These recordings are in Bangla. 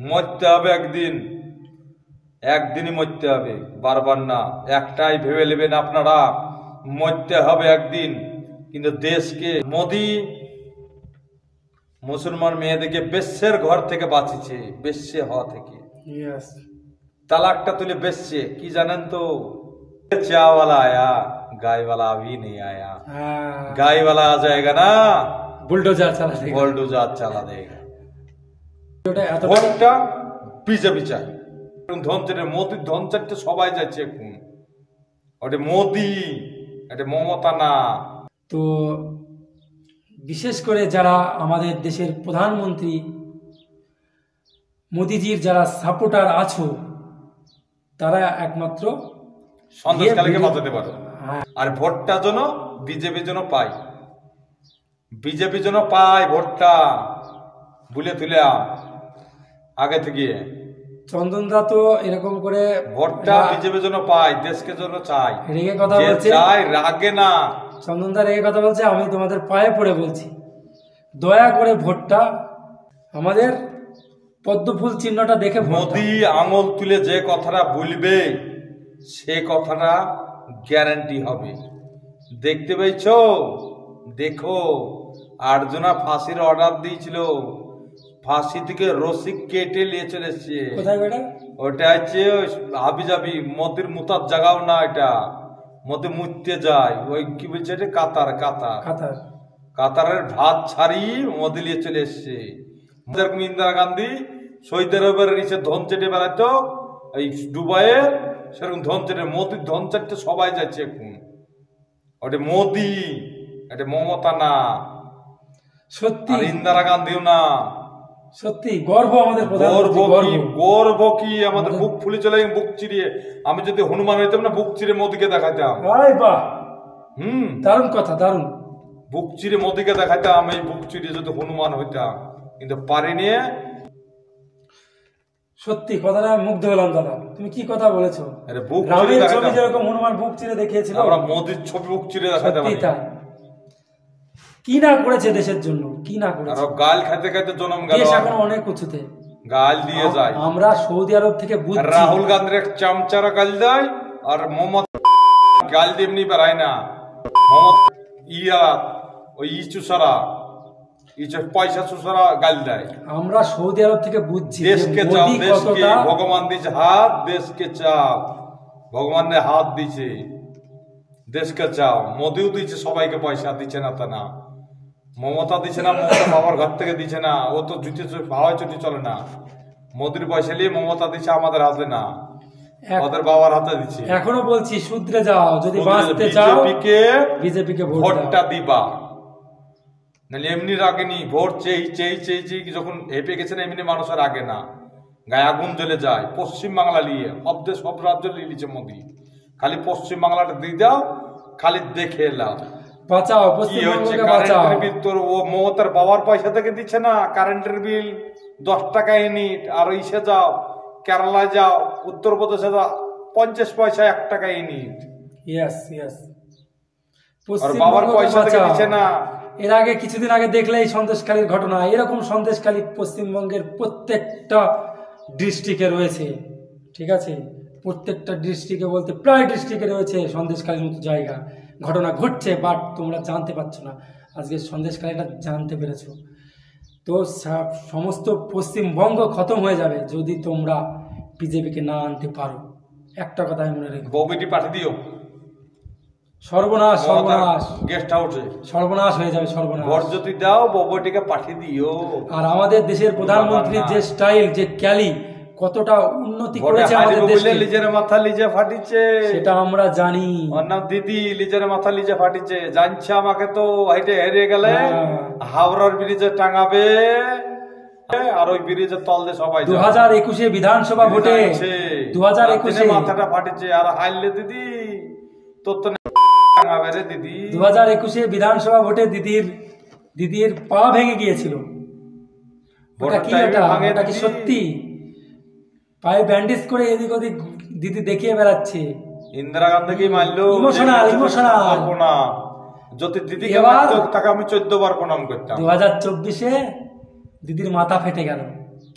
মরতে হবে একদিন, একদিনই মরতে হবে, বারবার না। একটাই ভেবে নেবেন আপনারা, মরতে হবে একদিন। কিন্তু দেশকে মোদি মুসলমান মেয়েদেরকে বেশ্যের ঘর থেকে বাঁচিয়েছে, বেশ্যে হওয়া থেকে। তালাকটা তুলে বেশ্যে, কি জানেন তো, चा वाला आया गाय वाला अभी नहीं आया, गाय वाला आ जाएगा ना बुलडोजर चला देगा। ভোটটা বিজেপি চাই, ধনচেটে মোদির ধনচেটে সবাই যাচ্ছে এখন। ওটা মোদি, এটা মমতা না। তো বিশেষ করে যারা আমাদের দেশের প্রধানমন্ত্রী মোদিজির যারা সাপোর্টার আছো, তারা একমাত্র সন্দেশকালীকে বাঁচাতে পারো। আর ভোটটা যেন বিজেপি যেন পাই, বিজেপি যেন পাই ভোটটা, বুলে তুলে আগে থেকে। চন্দনদা তো এরকম করে ভোটটা বিজেপি যেন পাই, দেশকে জন্য চাই। রেগে কথা বলছে, চাই রাগে না। চন্দনদা রেগে কথা বলছে, আমি তোমাদের পায়ে পড়ে বলছি, দয়া করে ভোটটা আমাদের পদ্মফুল চিহ্নটা দেখে। মোদি আঙুল তুলে যে কথাটা বলবে সে কথাটা গ্যারান্টি হবে। দেখতে পেয়েছো, দেখো 8 জনা ফাঁসির অর্ডার দিয়েছিল, ফাঁসি থেকে রসি কেটে নিয়ে চলে এসছে। ওটা হচ্ছে হাবি যাবি, মোদির মুতার জাগাও না, এটা মোদি মুততে যায়। ওই কি বলছে, এটা কাতার, কাতারের ভাত ছাড়ি মোদি নিয়ে চলে এসছে। ইন্দিরা গান্ধী সৌদি আরবের নিচে ধন চেটে বেড়াতো, এই দুবাইয়ে সেরকম ধন চেটে, মোদির ধন চেটে সবাই যাচ্ছে এখন। ওটা মোদি, এটা মমতা না, সত্যি ইন্দিরা গান্ধীও না। সত্যি গর্ব আমাদের, গর্ব কি আমাদের, বুক ফুলে চলে, বুক চিরিয়ে। আমি যদি হনুমান হইতাম না, বুক চিরে মোদিকে দেখাইতাম। দারুণ কথা, দারুণ। বুক চিরে মোদিকে দেখাইতাম, এই বুক চিরিয়ে যদি হনুমান হইতাম, কিন্তু পারিনি। সত্যি কথাটা মুগ্ধ হলাম দাদা, তুমি কি কথা বলেছো। রামের ছবি যেরকম হনুমান বুক চিরে দেখিয়েছিল, আমরা মোদির ছবি বুক চিরে দেখাইতাম। কি না করেছে দেশের জন্য, কি না করেছে। গাল খাইতে খাইতে জন্ম গেল, দেশ এখন অনেক উঁচুতে, গাল দিয়ে যায়। আমরা সৌদি আরব থেকে বুঝছি, রাহুল গান্ধীর এক চামচারা গাল দেয়, আর মমতা গাল দিয়ে এমনি বেড়ায় না। মমতা ওই চুষারা, পয়সা চুষারা গাল দেয়। আমরা সৌদি আরব থেকে বুঝছি, দেশকে চাও, দেশকে ভগবান দিয়েছে হাত, দেশকে চাও, ভগবান হাত দিয়েছে, দেশকে চাও। মোদিও দিচ্ছে সবাইকে পয়সা, দিচ্ছে না তা না। মমতা দিচ্ছে না, মমতা বাবার ঘর থেকে দিচ্ছে না, ও তো জুতে হাওয়ায় চটি চলে না। মোদির পয়সা নিয়ে মমতা দিচ্ছে আমাদের হাতে না, ওদের বাবার হাতে দিচ্ছে। এখনো বলছি শুধরে যাও, যদি বাঁচতে চাও বিজেপিকে ভোটটা দিবা, নাহলে এমনি রাগেনি। ভোট চেয়ে চেয়ে চেয়ে চেয়ে যখন হেঁপে গেছে না, এমনি মানুষের আগে না, গায়ে আগুন জ্বলে যায়। পশ্চিম বাংলা নিয়ে সব দেশ, সব রাজ্য নিয়ে নিচ্ছে মোদি, খালি পশ্চিম বাংলাটা দিয়ে দাও, খালি দেখে এলাম। বাঁচাও পশ্চিমবঙ্গকে বাঁচাও। তোর ও মমতার বাবার পয়সা থেকে দিচ্ছে না কারেন্টের বিল 10 টাকা ইউনিট। আর ইসে যাও, কেরালায় যাও, উত্তরপ্রদেশে যাও, 50 পয়সা 1 টাকা ইউনিট। বাবার পয়সা থেকে দিচ্ছে না। এর আগে কিছুদিন আগে দেখলে এই সন্দেশখালীর ঘটনা, এরকম সন্দেশখালী পশ্চিমবঙ্গের প্রত্যেকটা ডিস্ট্রিক্টে রয়েছে, ঠিক আছে, প্রত্যেকটা ডিস্ট্রিক্টে বলতে প্রায় ডিস্ট্রিক্টে রয়েছে সন্দেশখালীর মতো জায়গা। ঘটনা ঘটছে, বাট তোমরা জানতে পারছো না। আজকে সন্দেশখালীটা জানতে পেরেছো, তো সমস্ত পশ্চিমবঙ্গ খতম হয়ে যাবে যদি তোমরা বিজেপিকে না আনতে পারো। একটা কথাই মনে রেখো, ববিটি পাঠিয়ে দিও। সর্বনাশ, সর্বনাশ, গেস্ট হাউসে সর্বনাশ হয়ে যাবে, সর্বনাশ। ভোট যদি দাও, ববিটিকে পাঠিয়ে দিও। আর আমাদের দেশের প্রধানমন্ত্রীর যে স্টাইল, যে ক্যালি, কতটা উন্নতি করেছে আমাদের দেশে, লিজের মাথা লিজে ফাটিছে, সেটা আমরা জানি। নাম দিদি, লিজের মাথা লিজে ফাটিছে, জানছে। আমাকে তো হাইটে হেরিয়ে গেলে হাওড়ার ব্রিজে টাঙাবে, আর ওই ব্রিজের তল দিয়ে সবাই 2021 বিধানসভা ভোটে 2021 মাথাটা ফাটিছে। আর হাইলে দিদি তোর তো টাঙাবে রে দিদি। 2021 বিধানসভা ভোটে দিদির পা ভেঙে গিয়েছিল। ওটা কি, ওটা কি সত্যি? পায়ে ব্যান্ডেজ করে এদিক ওদিক দিদি দেখিয়ে বেড়াচ্ছে। ইন্দিরা গান্ধীকে মারলো, ইমোশনাল না। যদি দিদিকে তাকে আমি 14 বার প্রণাম করতাম। 2024 দিদির মাথা ফেটে গেল।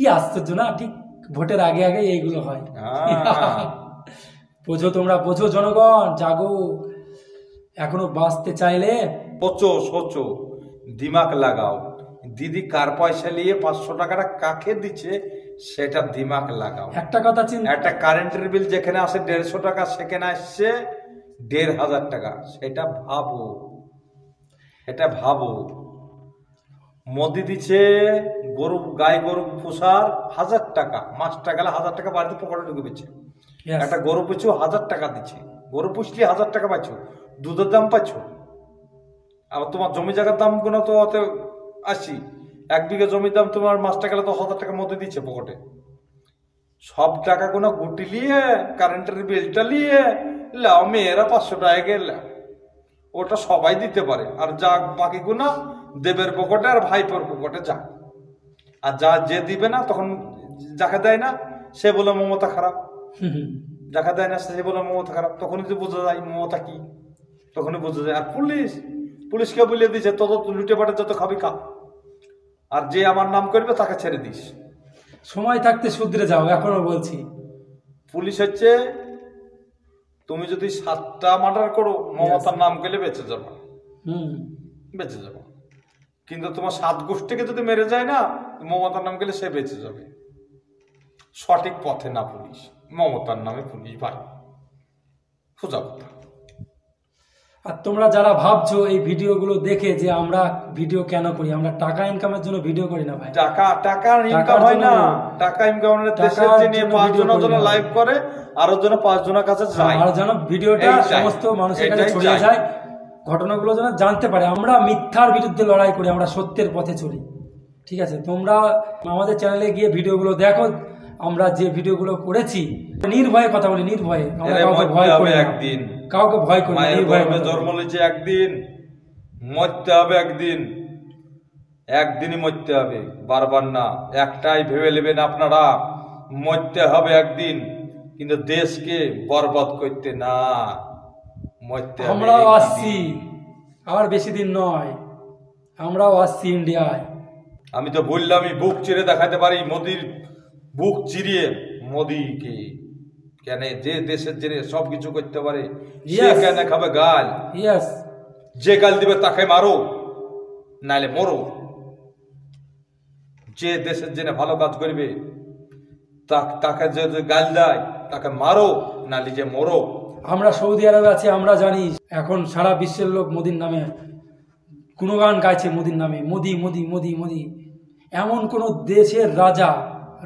কি আশ্চর্য না, ঠিক ভোটের আগে আগে এইগুলো হয়। হ্যাঁ। বোঝো, তোমরা বোঝো, জনগণ জাগো, এখনো বাঁচতে চাইলে সোচো, দিমাগ লাগাও। দিদি কার পয়সা নিয়ে 500 টাকাটা কাকে দিচ্ছে সেটা দিমাগ লাগাও। একটা কথা চিন্তা, একটা কারেন্টের বিল যেখানে আসে 150 টাকা সেখানে আসছে 1500 টাকা, সেটা ভাবো, এটা ভাবো। মোদি দিচ্ছে গাই গরু পোষার 1000 টাকা, মাসটা গেলে 1000 টাকা বাড়িতে পকেটে ঢুকে দিচ্ছে। Yes. একটা গরু পিছু 1000 টাকা দিচ্ছে, গরু পুষলে 1000 টাকা পাচ্ছ, দুধের দাম পাচ্ছ। আবার তোমার জমি জায়গার দাম কোনো তো অত 80, 1 বিঘা জমির দাম তোমার মাসটা গেলে তো 1000 টাকা মধ্যে দিচ্ছে পকেটে। সব টাকা কোনো গুটি নিয়ে কারেন্টের বিলটা নিয়ে লাও, মেয়েরা 500 টাকা গেলে ওটা সবাই দিতে পারে, আর যা বাকি গুনা দেবের পকেটে আর ভাইপোর পকেটে যা। আর যে দিবে না তখন যাকে দেয় না সে বলে মমতা খারাপ, যাকে দেয় না সে বলে মমতা খারাপ। তখনই তো বোঝা যায় মমতা কি, তখনই বোঝা যায়। আর পুলিশকে বলে দিয়েছে তত লুটে পাটে যত খাবি খা, আর যে আমার নাম করবে তাকে ছেড়ে দিস। সময় থাকতে শুধরে যাও, এখনো বলছি। পুলিশ হচ্ছে, তুমি যদি 7টা মার্ডার করো মমতার নাম করলে বেঁচে যাবো, বেঁচে যাবো। কিন্তু তোমার 7 গোষ্ঠীকে যদি মেরে যায় না, মমতার নাম গেলে সে বেঁচে যাবে। সঠিক পথে না পুলিশ, মমতার নামে পুলিশ ভাই, সোজা কথা। আর তোমরা যারা ভাবছো এই ভিডিওগুলো দেখে যে আমরা ভিডিও কেন করি, আমরা টাকা ইনকামের জন্য ভিডিও করি না ভাই। টাকা ইনকাম হয় না, টাকা ইনকাম হলে দেশের যে নিয়ে 5 জন লাইভ করে, আরো যেন 5 জনের কাছে যায়, আর যেন ভিডিওটা সমস্ত মানুষের কাছে ছড়িয়ে যায়, ঘটনাগুলো যেন জানতে পারে। আমরা মিথ্যার বিরুদ্ধে লড়াই করি, আমরা সত্যের পথে চলি। ঠিক আছে, তোমরা আমাদের চ্যানেলে গিয়ে ভিডিওগুলো দেখো, আমরা যে ভিডিওগুলো করেছি নির্ভয়ে কথা বলি, নির্ভয়ে। আমরা কাউকে ভয় করি না, একদিন কাউকে ভয় করি না। নির্ভয়ে জন্ম নিয়েছে একদিন, মরতে হবে একদিন, একদিনই মরতে হবে, বারবার না। একটাই ভেবে নেবেন আপনারা, মরতে হবে একদিন, কিন্তু দেশকে বরবাদ করতে না, মরতে হবে। আমরাও আসছি, আর বেশি দিন নয়, আমরাও আসছি ইন্ডিয়ায়। আমি তো বললামই, বুক চিরে দেখাতে পারি, মোদির বুক চিরিয়ে মোদিকে। কেন যে দেশের জেনে সবকিছু করতে পারে সে কেন খাবে গাল? ইয়েস, যে গাল দিবে তাকে মারো, নাইলে মরো। যে দেশের জেনে ভালো কাজ করবে তাকে যদি গাল দেয় তাকে মারো, নাইলে যে মরো। আমরা সৌদি আরবে আছি, আমরা জানি এখন সারা বিশ্বের লোক মোদির নামে গুণগান গাইছে, মোদির নামে, মোদি মোদি মোদি মোদি। এমন কোন দেশের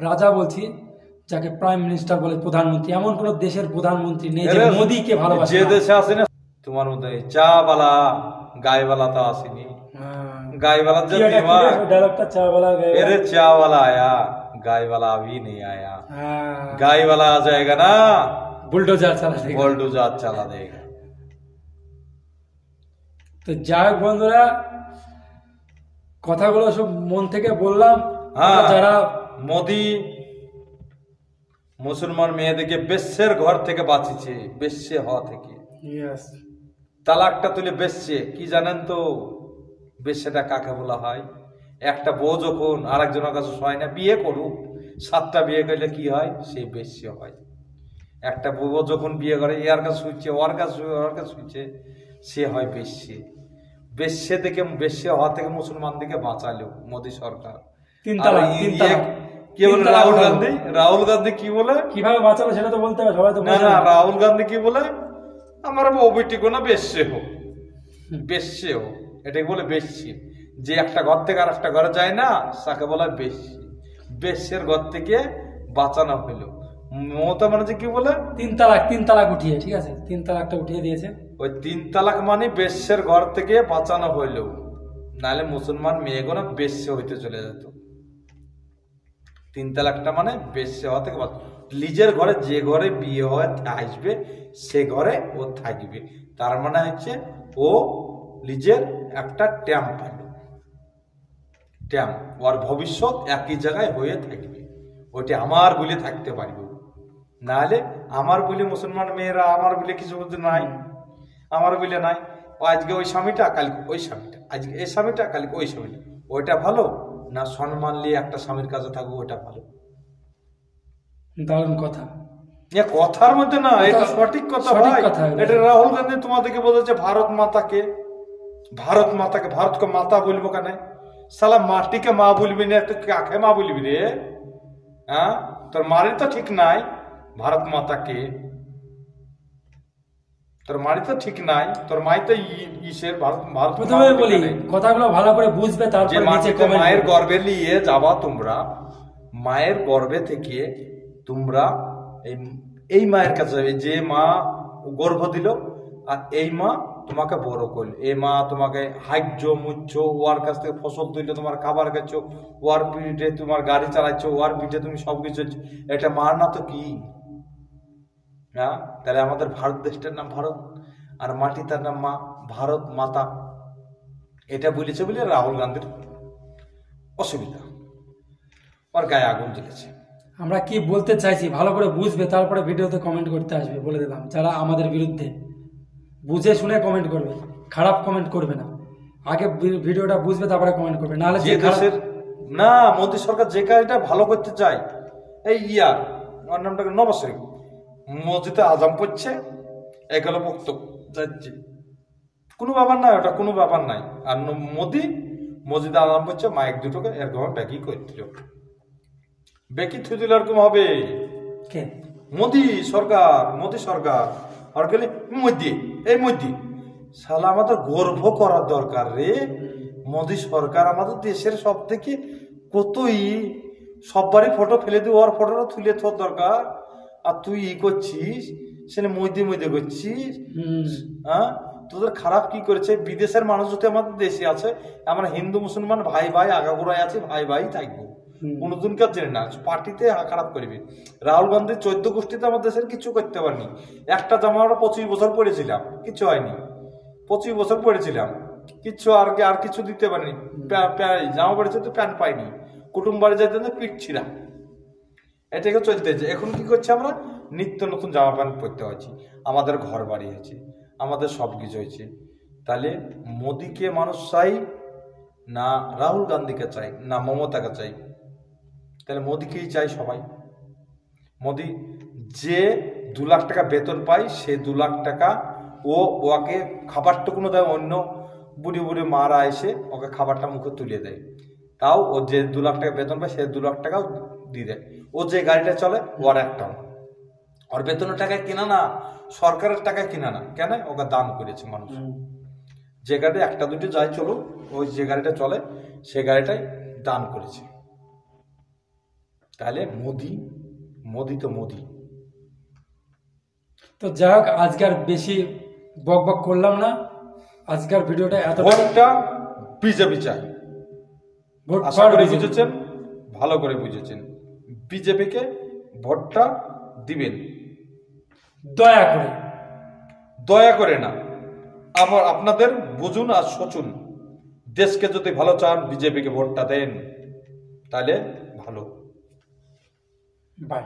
রাজা বলছি, যাকে প্রাইম মিনিস্টার বলে, প্রধানমন্ত্রী, এমন কোন দেশের প্রধানমন্ত্রী নেই যে মোদিকে ভালোবাসে। যে দেশে আসে না তোমার মধ্যে চাওয়ালা গায়েওয়ালা তো আসেনি, गायवाला जब डायलॉगটা चावाला गया, अरे चावाला आया गायवाला अभी नहीं आया, गायवाला आ जाएगा ना बुलडोजर चला देगा, बुलडोजर चला देगा। তো যাই হোক বন্ধুরা, কথাগুলো সব মন থেকে বললাম। যারা মোদি মুসলমান মেয়েদেরকে বেশ্যের ঘর থেকে বাঁচিয়েছে, বেশ্যে হওয়া থেকে। তালাকটা তুলে বেশ্যে, কি জানেন তো বেশ্যেটা কাকে বলা হয়? একটা বউ যখন আরেকজনের কাছে হয় না, বিয়ে করুক, 7টা বিয়ে করলে কি হয়? সে বেশ্যে হয়। একটা বউ যখন বিয়ে করে এর কাছে শুচ্ছে, ওর কাছে শুচ্ছে, সে হয় বেশ্যে। বেশ্যে থেকে, বেশ্যে হওয়া থেকে মুসলমানদেরকে বাঁচালো মোদী সরকার। কি বলে রাহুল গান্ধী কি বলে, কিভাবে বাঁচালো সেটা তো বলতে হবে, সবাই তো না। রাহুল গান্ধী কি বলে? আমার বউ বেটি কোনো বেশ্যে হোক, বেশ্যে হোক, এটাকে বলে বেশ্যে। যে একটা ঘর থেকে আর একটা ঘরে যায় না, তাকে বলা বেশ্যে। বেশ্যের ঘর থেকে বাঁচানো হইলো। মমতা ব্যানার্জি কি বলে? 3 তালাক উঠিয়ে, ঠিক আছে, 3 তালাকটা উঠিয়ে দিয়েছে। ওই 3 তালাক মানে বেশ্যের ঘর থেকে বাঁচানো হইলো, নাহলে মুসলমান মেয়েগুলো বেশ্যে হইতে চলে যেত। 3 তালাকটা মানে বেশ্যে হওয়া থেকে নিজের ঘরে, যে ঘরে বিয়ে হয়ে আসবে সে ঘরে ও থাকবে। তার মানে হচ্ছে ও নিজের একটা ট্যাম্প পাইল, ট্যাম্প, ওর ভবিষ্যৎ একই জায়গায় হয়ে থাকবে। ওইটা আমার বলে থাকতে পারবে, নাহলে আমার বলে মুসলমান মেয়েরা আমার বলে কিছু নাই, আমার বলে নাই। ও আজকে ওই স্বামীটা, কালকে ওই স্বামীটা, আজকে এই স্বামীটা, কালকে ওই স্বামীটা। ওইটা ভালো না সম্মান নিয়ে একটা স্বামীর কাছে থাকবো, ওটা ভালো? দারুণ কথা। এ কথার মধ্যে না, এটা সঠিক কথা সঠিক ভাই। কথা এটা। এটা রাহুল গান্ধী তোমাদেরকে বলেছে ভারত মাতাকে, ভারত মাতাকে, ভারতকে মাতা বলবো কেন? সালা মাটিকে মা বলবি না, তুই কাকে মা বলবি রে? হ্যাঁ, তোর মারি তো ঠিক নাই। ভারত মাতাকে, তোর মারি তো ঠিক নাই, তোর মাই তো ইসের ভারত ভারত মা প্রথমে বলবি বলি কেনে? কথাগুলো ভালো করে বুঝবে, যে তারপর নিচে মাটিতে কমেন্ট মায়ের করবে। গর্ভে নিয়ে যাবা তোমরা, মায়ের গর্ভে থেকে তোমরা এই মায়ের কাছে যাবে, যে মা গর্ভ দিল, আর এই মা তোমাকে বড় করল, এই মা তোমাকে হাইজ্য মুচ্ছ, ওয়ার কাছ থেকে ফসল তুললে তোমার খাবার খাচ্ছ, ওয়ার পিঠে তোমার গাড়ি চালাচ্ছ, ওয়ার পিঠে তুমি সবকিছু, এটা মার না তো কি? হ্যাঁ, তাহলে আমাদের ভারত দেশটার নাম ভারত, আর মাটি তার নাম মা, ভারত মাতা। এটা বলেছে বলে রাহুল গান্ধীর অসুবিধা, ওর গায়ে আগুন জ্বলেছে। আমরা কি বলতে চাইছি ভালো করে বুঝবে, তারপরে ভিডিওতে কমেন্ট করতে আসবে, বলে দিলাম। যারা আমাদের বিরুদ্ধে, বুঝে শুনে কমেন্ট করবে, খারাপ কমেন্ট করবে না। আগে ভিডিওটা বুঝবে, তারপরে কমেন্ট করবে, নাহলে যে দেশের না, মোদী সরকার যে কাজটা ভালো করতে চায়, এই ওর নামটাকে নবাজ শরীফ, মসজিদে আজাম পড়ছে, এগুলো বক্তব্য যাচ্ছে, কোনো ব্যাপার নাই, ওটা কোনো ব্যাপার নাই। আর মোদী মসজিদে আজাম পড়ছে, মাইক দুটোকে এরকম ব্যাকি করে দিল, বেকি থুই দিল, এরকম হবে। কে? মোদী সরকার, মোদী সরকার। আর গেলে মোদী, এই মোদী শালা আমাদের গর্ব করার দরকার রে। মোদী সরকার আমাদের দেশের সব থেকে কতই, সববারই ফটো ফেলে দিয়ে ওর ফটোটা তুলে তোর দরকার, আর তুই করছিস সেটা মধ্যে মধ্যে করছিস। হ্যাঁ, তোদের খারাপ কি করেছে? বিদেশের মানুষ যদি আমাদের দেশে আছে, আমরা হিন্দু মুসলমান ভাই ভাই আগাগোড়ায় আছি, ভাই ভাই থাকবো, কোনোদিনকে চেনে না। পার্টিতে খারাপ করবি। রাহুল গান্ধী 14 গোষ্ঠীতে আমার দেশের কিছু করতে পারেনি। একটা জামা আমরা 25 বছর পরেছিলাম, কিছু হয়নি। 25 বছর পরেছিলাম, কিচ্ছু আর কিছু দিতে পারিনি। জামা পড়েছে তো প্যান্ট পাইনি, কুটুম বাড়ি যাইতে পিঠ ছিঁড়া, এটাকে চলতেছে। এখন কি করছি আমরা? নিত্য নতুন জামা প্যান্ট পরতে হয়েছি, আমাদের ঘর বাড়ি হয়েছে, আমাদের সব কিছু হয়েছে। তাহলে মোদীকে মানুষ চাই না রাহুল গান্ধীকে চাই না মমতাকে চাই? তাহলে মোদীকেই চাই সবাই। মোদী যে 2 লাখ টাকা বেতন পায়, সে 2 লাখ টাকা ওকে খাবারটুকুনো দেয়, অন্য বুড়ি বুড়ি মারা এসে ওকে খাবারটা মুখে তুলে দেয়, তাও ও যে 2 লাখ টাকা বেতন পায়, সে 2 লাখ টাকাও দিয়ে দেয়। ও যে গাড়িটা চলে ওর একটাও, ওর বেতনের টাকায় কিনা না, সরকারের টাকায় কিনা না। কেন? ওকে দান করেছে মানুষ। যে গাড়ি একটা দুটো যাই চলো, ওই যে গাড়িটা চলে সে গাড়িটাই দান করেছে। তাহলে মোদী তো মোদী। তো যাই হোক, আজকের বেশি বক বক করলাম না, আজকের ভিডিওটা এত। ভোটটা বিজেপি চাই, ভোট আশা করি বুঝেছেন, ভালো করে বুঝেছেন। বিজেপিকে ভোটটা দিবেন, দয়া করে, দয়া করে না, আবার আপনাদের বুঝুন আর সোচুন। দেশকে যদি ভালো চান, বিজেপিকে ভোটটা দেন, তাহলে ভালো। বাই।